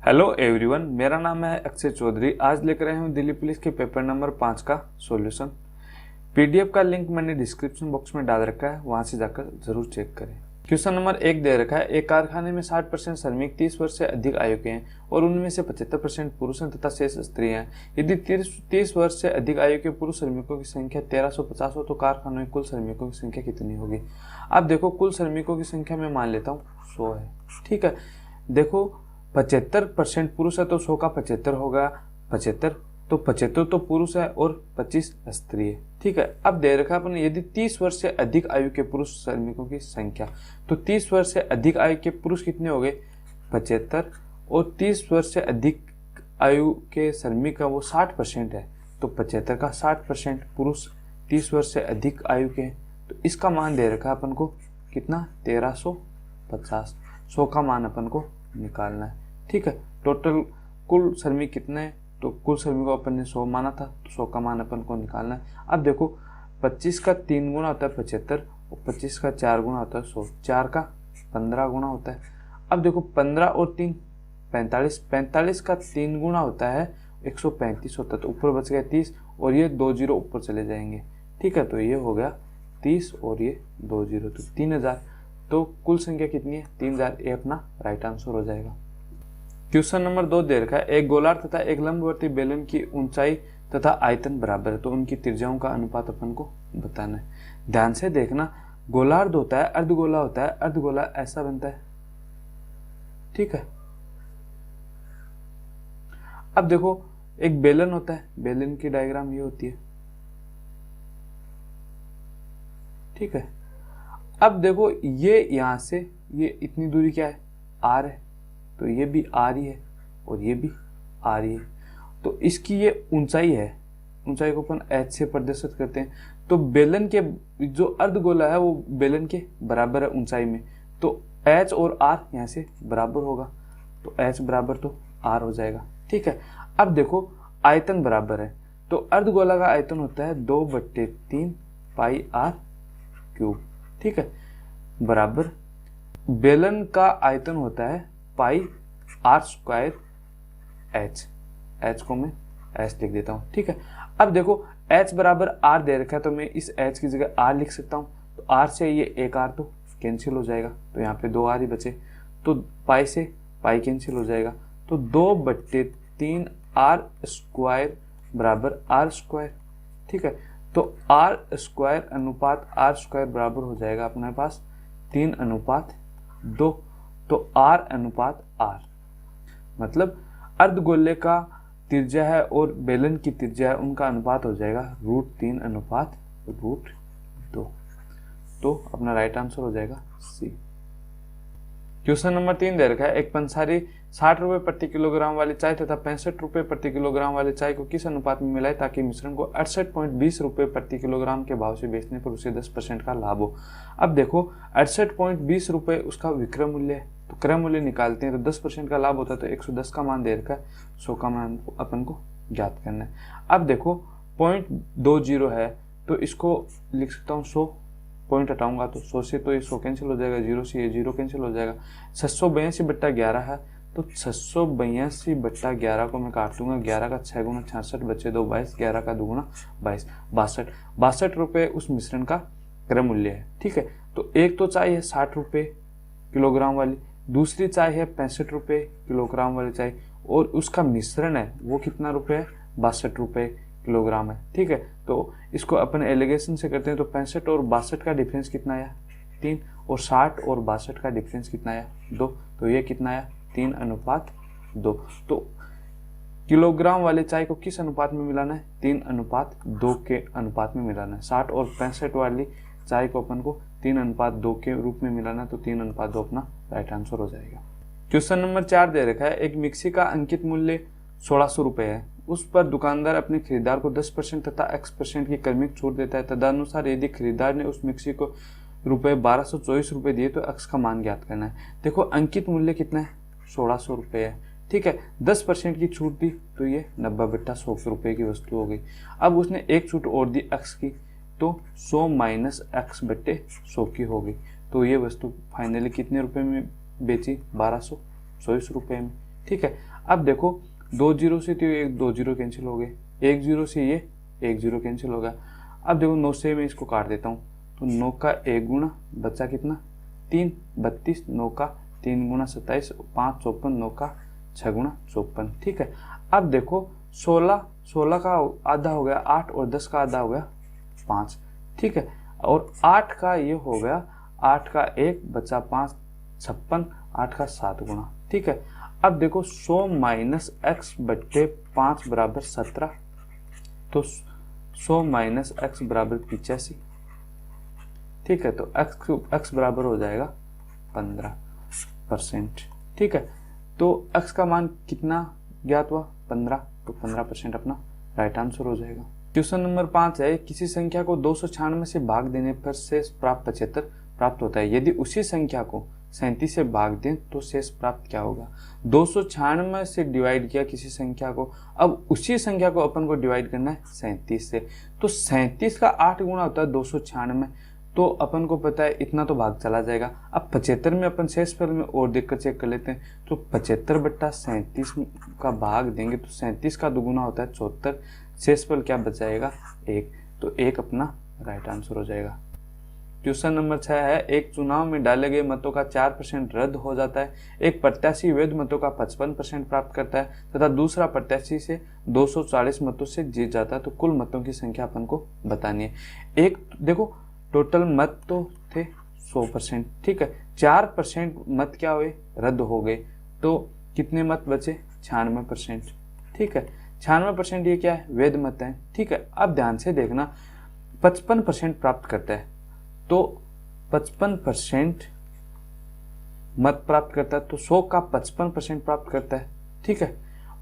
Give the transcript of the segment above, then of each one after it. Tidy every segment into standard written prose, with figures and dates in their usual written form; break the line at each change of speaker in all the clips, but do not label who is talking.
Hello everyone, मेरा नाम है अक्षय चौधरी। आज लेकर आया हूँ दिल्ली पुलिस के पेपर नंबर 5 का सॉल्यूशन। पीडीएफ का लिंक मैंने डिस्क्रिप्शन बॉक्स में डाल रखा है, वहां से जाकर जरूर चेक करें। क्वेश्चन नंबर 1 दे रखा है, एक कारखाने में 60% श्रमिक 30 वर्ष से अधिक आयु के हैं और उनमें से 75% पुरुष हैं तथा शेष स्त्रियां हैं। यदि 30 वर्ष से अधिक आयु के पुरुष श्रमिकों की संख्या 1350 हो तो कारखानों में कुल श्रमिकों की संख्या कितनी होगी। अब देखो, कुल श्रमिकों की संख्या मैं मान लेता हूँ 100 है। ठीक है, देखो 75% पुरुष है तो 100 का 75 होगा 75, तो 75 तो पुरुष है और 25 स्त्री है। ठीक है, अब दे रखा अपन यदि 30 वर्ष से अधिक आयु के पुरुष श्रमिकों की संख्या, तो 30 वर्ष से अधिक आयु के पुरुष कितने हो गए 75, और 30 वर्ष से अधिक आयु के श्रमिक का वो 60% है, तो 75 का 60% पुरुष 30 वर्ष से अधिक आयु के हैं, तो इसका मान दे रखा अपन को कितना 1350। 100 का मान अपन को निकालना है। ठीक है, टोटल कुल श्रमिक कितने हैं, तो कुल श्रमिकों अपन ने 100 माना था, तो 100 का मान अपन को निकालना है। अब देखो 25 का 3 गुना होता है 75 और 25 का 4 गुना होता है 100, 4 का 15 गुना होता है। अब देखो 15 और 3 45, 45 का 3 गुना होता है 135 होता है, तो ऊपर बच गया 30 और ये 2 जीरो ऊपर चले जाएंगे। ठीक है, तो ये हो गया 30 और ये 2 जीरो, तो 3000। तो कुल संख्या कितनी है 3000, ये अपना राइट आंसर हो जाएगा। क्वेश्चन नंबर 2 दे रखा है, एक गोलार्ध तथा एक लंबवर्ती बेलन की ऊंचाई तथा आयतन बराबर है तो उनकी त्रिज्याओं का अनुपात अपन को बताना है। ध्यान से देखना, गोलार्ध होता है, अर्धगोला होता है, अर्धगोला ऐसा बनता है। ठीक है, अब देखो एक बेलन होता है, बेलन की डायग्राम ये होती है। ठीक है, अब देखो ये यहां से ये इतनी दूरी क्या है r है, तो ये भी r ही है और ये भी r ही है, तो इसकी ये ऊंचाई है। ऊंचाई को अपन h से प्रदर्शित करते हैं, तो बेलन के जो अर्धगोला है वो बेलन के बराबर है ऊंचाई में, तो h और r यहाँ से बराबर होगा, तो h बराबर तो r हो जाएगा। ठीक है, अब देखो आयतन बराबर है, तो अर्धगोला का आयतन होता है 2/3 पाई r क्यूब। ठीक है, बराबर बेलन का आयतन होता है पाई r स्क्वायर h, h को मैं h लिख देता हूँ। ठीक है, अब देखो h बराबर r दे रखा है, तो मैं इस h की जगह r लिख सकता हूँ, तो r से ये एक r तो कैंसिल हो जाएगा, तो यहाँ पे 2 r ही बचे, तो पाई से पाई कैंसिल हो जाएगा, तो 2/3 r स्क्वायर बराबर r स्क्वायर। ठीक है, तो r स्क्वायर अनुपात r स्क्वायर बराबर हो जाएगा अपने पास 3:2, तो r अनुपात r, मतलब अर्धगोले का त्रिज्या है और बेलन की त्रिज्या है, उनका अनुपात हो जाएगा √3/√2, तो अपना राइट आंसर हो जाएगा सी। क्वेश्चन नंबर 3 दे रखा है, एक पंसारी 60 रुपए प्रति किलोग्राम वाली चाय तथा 65 रुपए प्रति किलोग्राम वाली चाय को किस अनुपात में मिलाए ताकि मिश्रण को 68.20 रुपए प्रति किलोग्राम के भाव से बेचने पर उसे 10% का लाभ हो। अब देखो 68.20 रुपए उसका विक्रय मूल्य है, तो क्रय मूल्य निकालते हैं तो 10% का लाभ होता है, तो 110 का मान दे रखा है, 100 का मान अपन को ज्ञात करना है। अब देखो 0.20 है, तो इसको लिख सकता हूँ 100, पॉइंट हटाऊंगा तो 100 से तो ये 100 कैंसिल हो जाएगा, 0 से ये 0 कैंसिल हो जाएगा। 682/11 है, तो 682/11 को मैं काट लूंगा, 11 का 6 गुना 66 बचे 2 22, 11 का 2 गुना 22, 62 रुपये उस मिश्रण का क्रय मूल्य है। ठीक है, तो एक तो चाय है 60 रुपये किलोग्राम वाली, दूसरी चाय है 65 रुपये किलोग्राम वाली चाय, और उसका मिश्रण है वो कितना रुपये है 62 रुपये किलोग्राम है। ठीक है, तो इसको अपन एलिगेशन से करते हैं, तो 65 और 62 का डिफरेंस कितना आया 3, और 60 और 62 का डिफरेंस कितना आया 2, तो ये कितना आया 3:2। तो किलोग्राम वाले चाय को किस अनुपात में मिलाना है 3:2 के अनुपात में मिलाना है। 60 और 65 वाली चाय को अपन को 3:2 के रूप में मिलाना है, तो 3:2 अपना राइट आंसर हो जाएगा। क्वेश्चन नंबर 4 दे रखा है, एक मिक्सी का अंकित मूल्य 1600 रुपये है, उस पर दुकानदार अपने खरीदार को 10% तथा x% की क्रमिक छूट देता है। तदनुसार यदि खरीदार ने उस मिक्सी को ₹1224 दिए तो x का मान ज्ञात करना है। देखो अंकित मूल्य कितना है 1600 रुपये है। ठीक है, 10% की छूट दी तो ये 90/100 रुपये की वस्तु हो गई। अब उसने एक छूट और दी x की, तो 100 माइनस x/100 की हो गई, तो ये वस्तु फाइनली कितने रुपए में बेची 1224 रुपये में। ठीक है, अब देखो 2 जीरो से तो एक 2 जीरो कैंसिल हो गए, 1 जीरो से ये 1 जीरो कैंसिल हो गया। अब देखो 9 से मैं इसको काट देता हूँ, तो 9 का 1 गुना बचा कितना 3, 32, 9 का 3 गुना 27, 5 54, 9 का 6 गुना 54। ठीक है, अब देखो 16 का आधा हो गया 8 और 10 का आधा हो गया 5। ठीक है, और 8 का ये हो गया 8 का 1 बचा 5 56, 8 का 7 गुना। ठीक है, अब देखो 100 माइनस एक्स बट्टे 5 बराबर 17, तो 100 माइनस एक्स बराबर 85। ठीक है, तो x बराबर हो जाएगा 15%। ठीक है, तो x का मान कितना ज्ञात हुआ 15, तो 15% अपना राइट आंसर हो जाएगा। क्वेश्चन नंबर 5 है, किसी संख्या को 296 से भाग देने पर शेष प्राप्त 75 प्राप्त होता है, यदि उसी संख्या को 37 से भाग दें तो शेष प्राप्त क्या होगा। 296 से डिवाइड किया किसी संख्या को, अब उसी संख्या को अपन को डिवाइड करना है 37 से, तो 37 का 8 गुना होता है 296, तो अपन को पता है इतना तो भाग चला जाएगा। अब 75 में अपन शेषफल में और देखकर चेक कर लेते हैं, तो 75 बट्टा 37 का भाग देंगे तो 37 का दुगुना होता है 74, शेषफल क्या बचाएगा 1, तो 1 अपना राइट आंसर हो जाएगा। क्वेश्चन नंबर 6 है, एक चुनाव में डाले गए मतों का 4% रद्द हो जाता है, एक प्रत्याशी वैध मतों का 55% प्राप्त करता है तथा दूसरा प्रत्याशी से 240 मतों से जीत जाता है, तो कुल मतों की संख्या अपन को बतानी है। एक देखो टोटल मत तो थे 100%, ठीक है, 4% मत क्या हुए रद्द हो गए, तो कितने मत बचे 96%। ठीक है, 96% ये क्या है वैध मत है। ठीक है, अब ध्यान से देखना 55% प्राप्त करता है, तो 55% मत प्राप्त करता है, तो 100 का 55% प्राप्त करता है। ठीक है,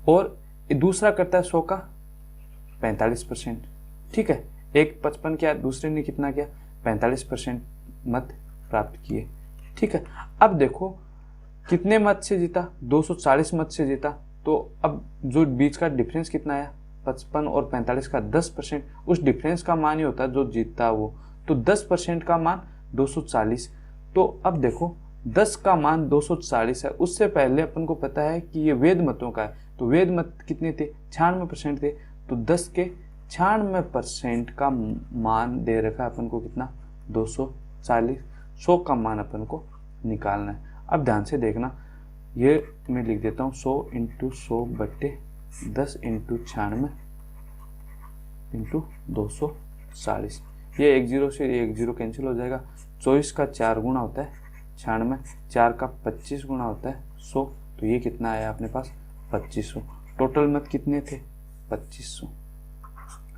और दूसरा करता है 100 का 45%। ठीक है, एक 55 किया, दूसरे ने कितना किया 45% मत प्राप्त किए। ठीक है, अब देखो कितने मत से जीता 240 मत से जीता, तो अब जो बीच का डिफरेंस कितना आया 55 और 45 का 10%, उस डिफरेंस का मान ही होता है जो जीतता वो, तो 10% का मान 240। तो अब देखो 10 का मान 240 है, उससे पहले अपन को पता है कि ये वैध मतों का है, तो वैध मत कितने थे 96% थे, तो 10 के 96% का मान दे रखा है अपन को कितना 240, 100 का मान अपन को निकालना है। अब ध्यान से देखना, ये मैं लिख देता हूँ 100 × 100 बट्टे 10 × 96 × 240, ये 1 जीरो से 1 जीरो कैंसिल हो जाएगा। 24 का 4 गुना होता है 96, 4 का 25 गुना होता है 100, तो ये कितना आया अपने पास 2500। टोटल मत कितने थे 2500,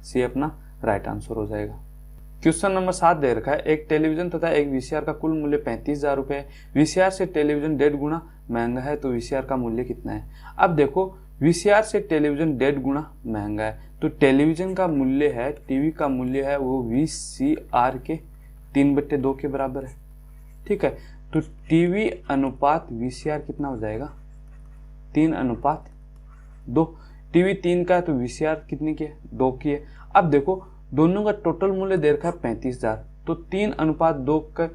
सी अपना राइट आंसर हो जाएगा। क्वेश्चन नंबर 7 दे रखा है, एक टेलीविजन तथा एक वीसीआर का कुल मूल्य 35,000 रुपये है, वीसीआर से टेलीविजन 1.5 गुना महंगा है, तो वीसीआर का मूल्य कितना है। अब देखो वीसीआर से टेलीविजन 1.5 गुना महंगा है, तो टेलीविजन का मूल्य है, टीवी का मूल्य है वो वीसीआर के 3/2 के बराबर है। ठीक है, तो टीवी अनुपात वीसीआर कितना हो जाएगा 3:2। टीवी 3 का है तो वीसीआर कितनी की है 2 की है। अब देखो दोनों का टोटल मूल्य दे रखा है 35,000, तो 3:2 का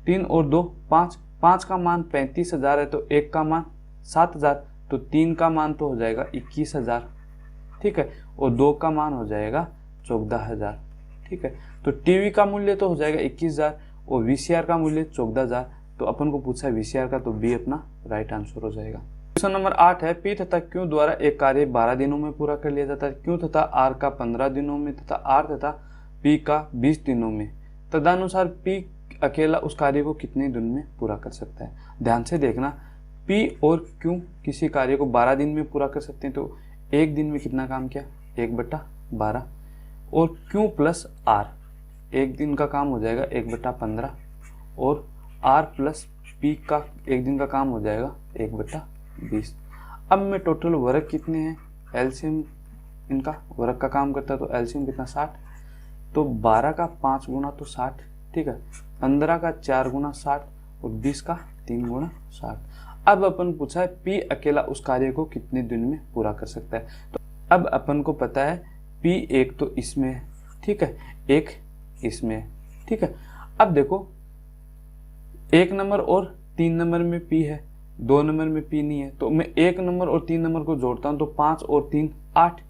3 और 2 5, 5 का मान 35,000 है, तो 1 का मान 7,000, तो 3 का मान तो हो जाएगा 21,000। ठीक है, और 2 का मान हो जाएगा 14,000। ठीक है, तो टीवी का मूल्य तो हो जाएगा 21,000 और वीसीआर का मूल्य 14,000, तो अपन को पूछा है वीसीआर का, तो बी अपना राइट आंसर हो जाएगा। क्वेश्चन नंबर 8 है, पी तथा क्यू द्वारा एक कार्य 12 दिनों में पूरा कर लिया जाता है, क्यू तथा आर का 15 दिनों में तथा आर तथा पी का 20 दिनों में, तदनुसार पी अकेला उस कार्य को कितने दिन में पूरा कर सकता है। ध्यान से देखना, पी और क्यू किसी कार्य को 12 दिन में पूरा कर सकते हैं, तो एक दिन में कितना काम किया 1/12, और क्यू प्लस आर एक दिन का काम हो जाएगा 1/15, और आर प्लस पी का एक दिन का काम हो जाएगा 1/20। अब में टोटल वर्क कितने हैं, एलसीएम इनका वर्क का काम करता है, तो एलसीएम कितना 60, तो 12 का 5 गुना तो 60। ठीक है, 15 का 4 गुना 60 और 20 का 3 गुना 60। अब अपन पूछा है पी अकेला उस कार्य को कितने दिन में पूरा कर सकता है, तो अब अपन को पता है पी एक तो इसमें है, ठीक है, एक इसमें है। ठीक है, अब देखो 1 नंबर और 3 नंबर में पी है, 2 नंबर में P नहीं है, तो मैं 1 नंबर और 3 नंबर को जोड़ता हूँ तो 5 और 3 8।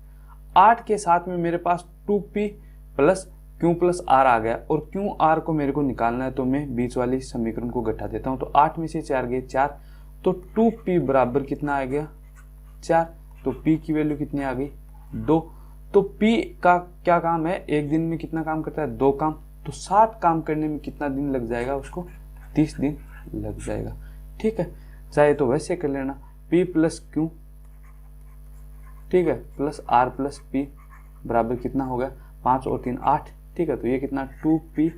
8 के साथ में मेरे पास 2P plus Q plus R आ गया, और Q R को मेरे को निकालना है, तो मैं बीच वाली समीकरण को घटा देता हूँ। तो 8 में से 4 गए 4, तो 2P बराबर कितना आ गया 4। तो P की वैल्यू कितनी आ गई 2। तो P का क्या काम है, एक दिन में कितना काम करता है 2 काम, तो 60 काम करने में कितना दिन लग जाएगा उसको 30 दिन लग जाएगा। ठीक है, चाहे तो वैसे कर लेना, P प्लस Q, ठीक है, प्लस R प्लस P बराबर कितना हो गया 5 और 3 8। ठीक है, तो ये कितना 2P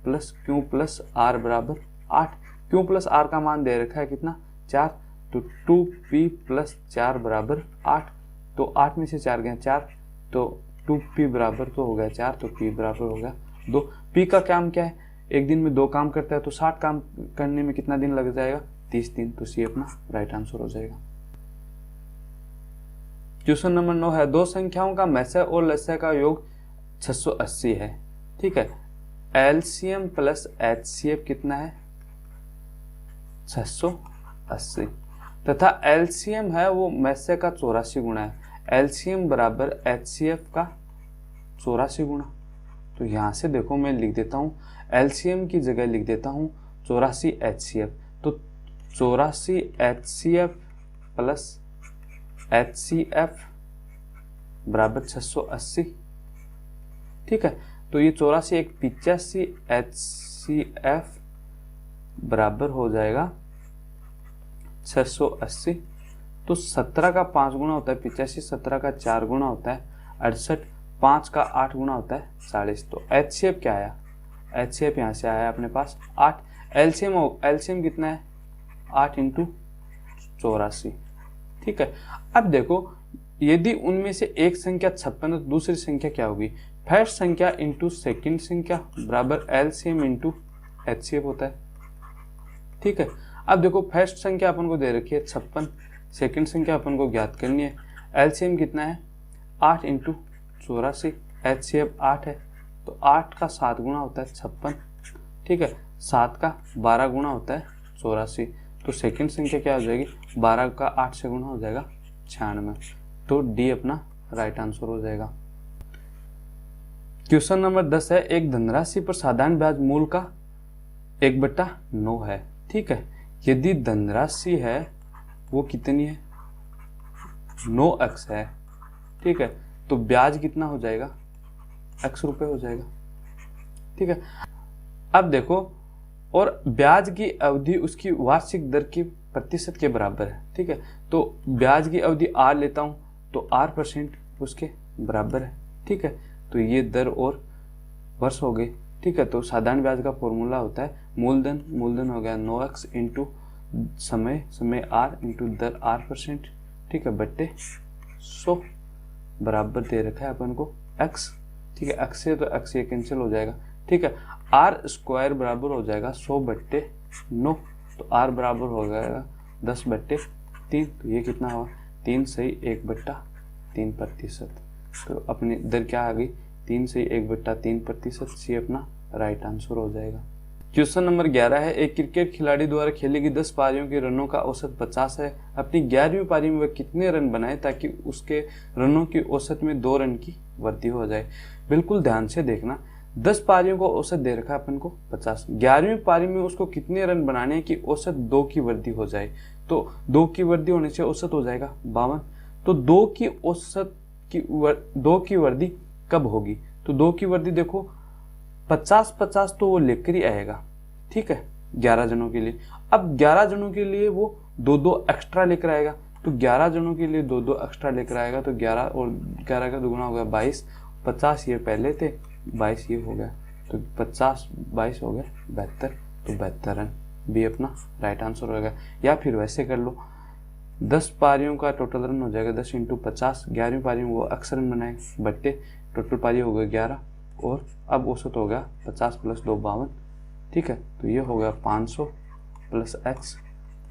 plus Q plus R बराबर 8। Q प्लस R का मान दे रखा है कितना 4, तो 2P प्लस 4 बराबर 8। तो 8 में से 4 गए 4, तो 2P बराबर तो हो गया 4, तो P बराबर हो गया 2। P का काम क्या है, एक दिन में 2 काम करता है, तो 60 काम करने में कितना दिन लग जाएगा 30 दिन। तो C अपना राइट आंसर हो जाएगा। क्वेश्चन नंबर 9 है, दो संख्याओं का मैसे और लस्य का योग 680 है। ठीक है, LCM प्लस HCF कितना है 680, तथा LCM है वो मैसे का 84 गुना है। LCM बराबर HCF का 84 गुना। तो यहां से देखो मैं लिख देता हूं, LCM की जगह लिख देता हूं 84 HCF। तो 84 HCF प्लस HCF बराबर 680। ठीक है, तो ये 84 एक 85 HCF बराबर हो जाएगा 680। तो 17 का 5 गुना होता है 85, 17 का 4 गुना होता है 68, 5 का 8 गुना होता है 40। तो HCF क्या आया, HCF यहाँ से आया अपने पास 8। LCM कितना है 8 इंटू 84। ठीक है, अब देखो यदि उनमें से एक संख्या 56 है तो दूसरी संख्या क्या होगी, फर्स्ट संख्या इंटू सेकेंड संख्या बराबर LCM इंटू HCF होता है। ठीक है, अब देखो फर्स्ट संख्या अपन को दे रखी है 56, सेकेंड संख्या अपन को ज्ञात करनी है। LCM कितना है 8 इंटू 84, HCF 8 है, तो 8 का 7 गुना होता है 56। ठीक है, 7 का 12 गुना होता है 84। तो सेकेंड संख्या क्या हो जाएगी 12 का 8 से गुना हो जाएगा 96। तो D अपना राइट आंसर हो जाएगा। क्वेश्चन नंबर 10 है, एक धनराशि पर साधारण ब्याज मूल का 1/9 है। ठीक है, यदि धनराशि है वो कितनी है 9x है। ठीक है, तो ब्याज कितना हो जाएगा x रुपए हो जाएगा। ठीक है, अब देखो, और ब्याज की अवधि उसकी वार्षिक दर की प्रतिशत के बराबर है। ठीक है, तो ब्याज की अवधि R लेता हूं तो R% उसके बराबर है। ठीक है, तो ये दर और वर्ष हो गए। ठीक है, तो साधारण ब्याज का फॉर्मूला होता है मूलधन हो गया 9x इंटू समय R इंटू दर R%। ठीक है, बट्टे 100 बराबर दे रखा है अपन को x। ठीक है, x से तो x ये कैंसिल हो जाएगा। ठीक है, R स्क्वायर बराबर हो जाएगा 100/9, तो R बराबर हो जाएगा 10/3। तो ये कितना हुआ 3 सही 1/3%। तो अपनी दर क्या आ गई 3 सही 1/3%। सी अपना राइट आंसर हो जाएगा। क्वेश्चन नंबर 11 है, एक क्रिकेट खिलाड़ी द्वारा खेली गई 10 पारियों के रनों का औसत 50 है। अपनी 11वीं पारी में वह कितने रन बनाए ताकि उसके रनों की औसत में 2 रन की वृद्धि हो जाए। बिल्कुल ध्यान से देखना, 10 पारियों को औसत दे रखा है अपन को 50, 11वीं पारी में उसको कितने रन बनाने हैं कि औसत 2 की वृद्धि हो जाए। तो 2 की वृद्धि होने से औसत हो जाएगा 52। तो 2 की वृद्धि कब होगी, तो 2 की वृद्धि देखो 50-50 तो वो लेकर ही आएगा। ठीक है, 11 जनों के लिए। अब 11 जनों के लिए वो 2-2 एक्स्ट्रा लेकर आएगा, तो 11 जनों के लिए 2-2 एक्स्ट्रा लेकर आएगा। तो 11 और 11 का दुगुना हो गया 22, 50 ये पहले थे 22 ये हो गया, तो 50-22 हो गया 72, तो 72 रन। बी अपना राइट आंसर होगा। या फिर वैसे कर लो, 10 पारियों का टोटल रन हो जाएगा 10 इंटू 50, 11वीं पारी में वो अक्सर रन बनाएंगे बट्टे टोटल पारी हो गया 11, और अब औसत हो गया 50 + 2 52। ठीक है, तो ये हो गया 500 + x,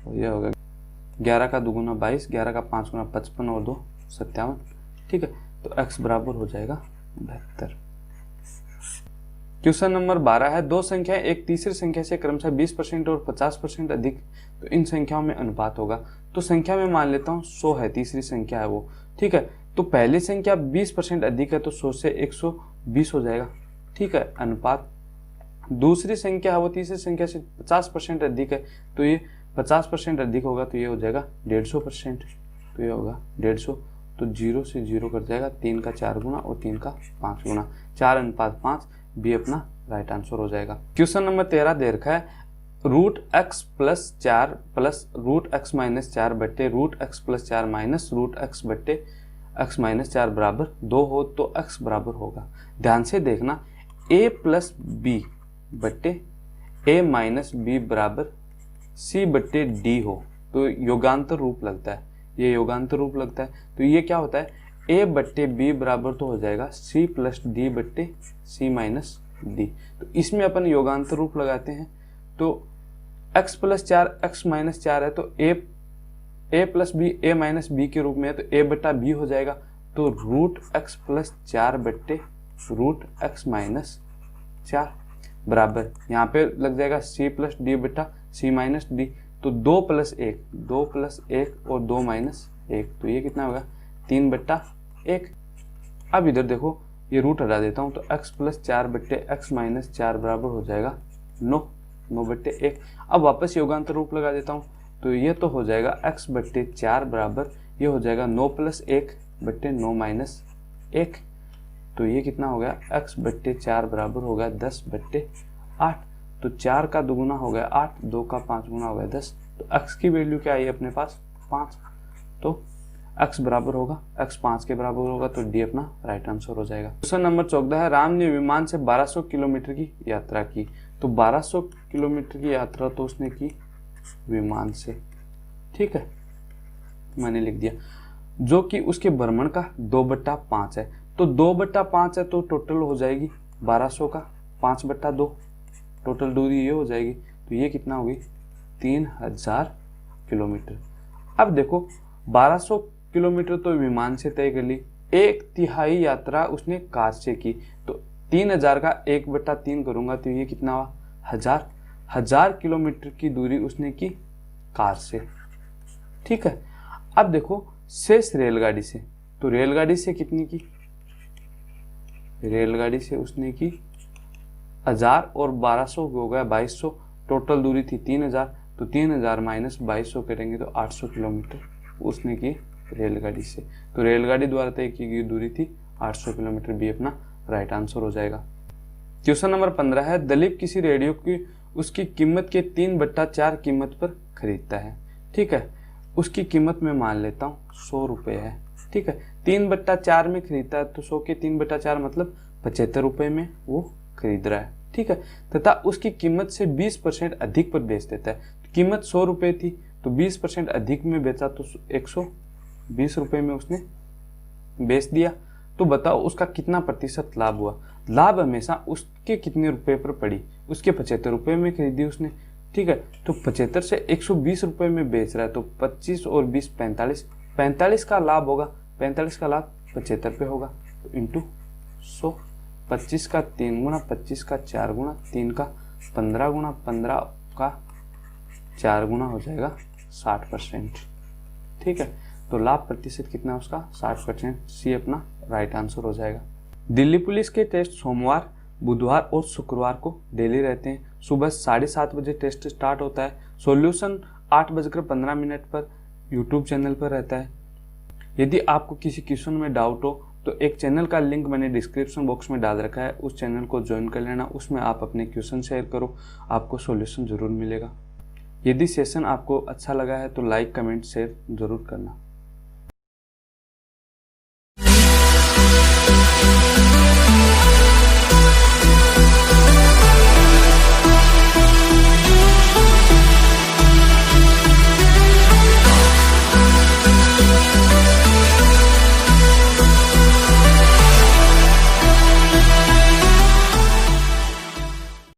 और ये हो गया 11 का दुगुना 22, 11 का 5 गुना 55 और 2 57। ठीक है, तो x बराबर हो जाएगा 72। क्वेश्चन नंबर 12 है, दो संख्याएं एक तीसरी संख्या से क्रमशः 20% और 50% अधिक, तो इन संख्याओं में अनुपात होगा। तो संख्या में मान लेता हूँ 100 है, तीसरी संख्या है वो, ठीक है। तो पहली संख्या 20% अधिक है तो 100 से 120 हो जाएगा, ठीक है। अनुपात दूसरी संख्या है वो तीसरी संख्या से 50% अधिक है, तो ये 50% अधिक होगा, तो ये हो जाएगा 150%, तो ये होगा 150। तो 0 से 0 कट जाएगा, 3 का 4 गुना और 3 का 5 गुना, 4:5, बी अपना राइट आंसर हो जाएगा। क्वेश्चन नंबर 13 दे रखा है, √x+4 प्लस √x-4 बट्टे √x+4 माइनस √x बट्टे x-4 बराबर 2 हो तो x बराबर होगा। ध्यान से देखना, a प्लस b बट्टे a माइनस b बराबर c बट्टे d हो तो योगांतर रूप लगता है, ये योगांतर रूप लगता है। तो ये क्या होता है, a बट्टे b बराबर तो हो जाएगा c प्लस d बट्टे c माइनस d। तो इसमें अपन योगांतर रूप लगाते हैं, तो x+4 x-4 है तो a plus b a minus b के रूप में है, तो a बट्टा b हो जाएगा। तो √x+4 बट्टे √x-4 बराबर यहाँ पे लग जाएगा c प्लस d बट्टा c माइनस d। तो 2 + 1 और 2 - 1, तो ये कितना होगा 3/1। अब इधर देखो ये रूट हटा देता हूँ, तो x+4 बट्टे x-4 बराबर हो जाएगा 9/1। अब वापस योगांतर रूप लगा देता हूँ, तो ये तो हो जाएगा x/4 बराबर, ये हो जाएगा 9 + 1 बट्टे 9 - 1। तो ये कितना हो गया, x/4 बराबर हो गया 10/8। तो 4 का दुगुना हो गया 8, 2 का 5 गुना हो गया 10। तो x की वैल्यू क्या आई अपने पास 5, तो x बराबर होगा, x 5 के बराबर होगा, तो डी अपना राइट आंसर हो जाएगा। क्वेश्चन नंबर 14 है, राम ने विमान से 1200 किलोमीटर की यात्रा की। तो 1200 किलोमीटर की यात्रा तो उसने की विमान से, ठीक है, मैंने लिख दिया, जो कि उसके भ्रमण का 2/5 है। तो 2/5 है तो टोटल हो जाएगी 1200 का 5/2, टोटल दूरी ये हो जाएगी। तो ये कितना होगी 3000 किलोमीटर। अब देखो 1200 किलोमीटर तो विमान से तय कर ली, 1/3 यात्रा उसने कार से की, तो 3000 का 1/3 करूंगा तो ये कितना हुआ 1000 किलोमीटर की दूरी उसने की कार से, ठीक है। अब देखो शेष रेलगाड़ी से, तो रेलगाड़ी से कितनी की, रेलगाड़ी से उसने की 1000 और 1200 हो गया 2200, टोटल दूरी थी 3000, तो 3000 माइनस 2200 करेंगे तो 800 किलोमीटर उसने की रेलगाड़ी से। तो रेलगाड़ी द्वारा तय की गई दूरी थी 800 किलोमीटर, बी अपना राइट आंसर हो जाएगा। क्वेश्चन नंबर 15 है, दिलीप किसी रेडियो की उसकी कीमत के 3/4 कीमत पर खरीदता है, ठीक है। उसकी कीमत में मान लेता हूँ 100 रुपये है, ठीक है। 3/4 में खरीदता है तो 100 के 3/4 मतलब 75 रुपये में वो खरीद रहा है, ठीक है। तथा उसकी कीमत से 20% अधिक पर बेच देता है। तो कीमत 100 रुपये थी तो 20% अधिक में बेचा तो 120 रुपये में उसने बेच दिया। तो बताओ उसका कितना प्रतिशत लाभ हुआ। लाभ हमेशा उसके कितने रुपए पर पड़ी, उसके 75 रुपये में खरीदी उसने, ठीक है। तो 75 से 120 रुपये में बेच रहा है, तो 25 और 20 45 का लाभ होगा। 45 का लाभ 75 पे होगा, तो इंटू 100। 25 का 3 गुना, 25 का 4 गुना, 3 का 15 गुना, 15 का 4 गुना हो जाएगा 60%, ठीक है। तो लाभ प्रतिशत कितना उसका 60%, सी अपना राइट आंसर हो जाएगा। दिल्ली पुलिस के टेस्ट सोमवार, बुधवार और शुक्रवार को डेली रहते हैं। सुबह 7:30 बजे टेस्ट स्टार्ट होता है। सॉल्यूशन 8:15 पर यूट्यूब चैनल पर रहता है। यदि आपको किसी क्वेश्चन में डाउट हो तो एक चैनल का लिंक मैंने डिस्क्रिप्शन बॉक्स में डाल रखा है, उस चैनल को ज्वाइन कर लेना। उसमें आप अपने क्वेश्चन शेयर करो, आपको सॉल्यूशन ज़रूर मिलेगा। यदि सेशन आपको अच्छा लगा है तो लाइक, कमेंट, शेयर ज़रूर करना।